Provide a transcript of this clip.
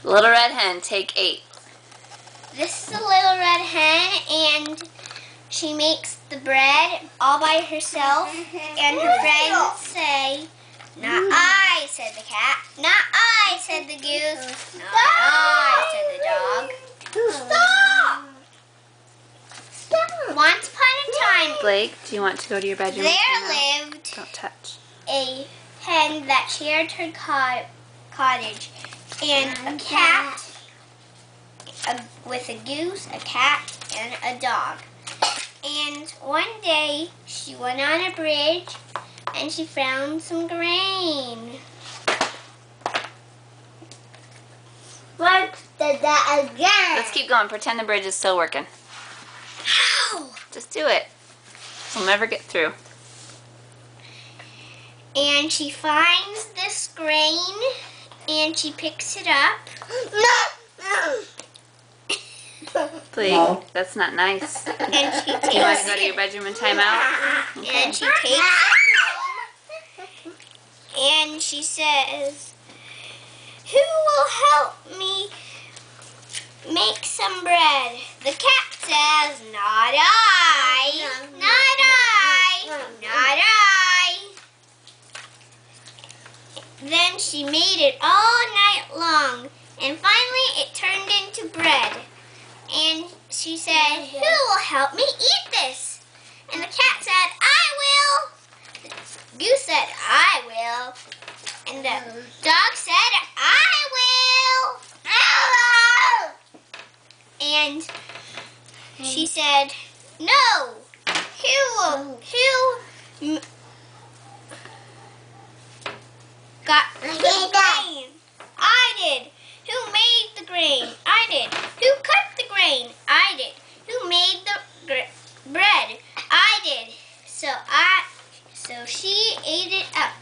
Little Red Hen, take 8. This is a little red hen, and she makes the bread all by herself, and her friends say, "Not I," said the cat. "Not I," said the goose. "Not I," said the dog. Stop! Once upon a time, Blake, do you want to go to your bedroom? there lived Don't touch. a hen that shared her cottage, and a cat with a goose, a cat, and a dog. And one day she went on a bridge and she found some grain. Let's do that again. Let's keep going. Pretend the bridge is still working. How? Just do it. We'll never get through. And she finds this grain and she picks it up. Blake, that's not nice. And she takes You want to go to your bedroom and time out? And she takes it home, and she says, "Who will help me make some bread?" The cat says, "Not I, not I, not I." Then she made it all night long, and finally it turned into bread. And she said, "Who will help me eat this?" And the cat said, "I will." The goose said, "I will." And the dog said, "I will." And she said, "No. Who got the grain? I did. Who made the grain? I did. Who cut the grain? I did. Who made the bread? I did. So she ate it up.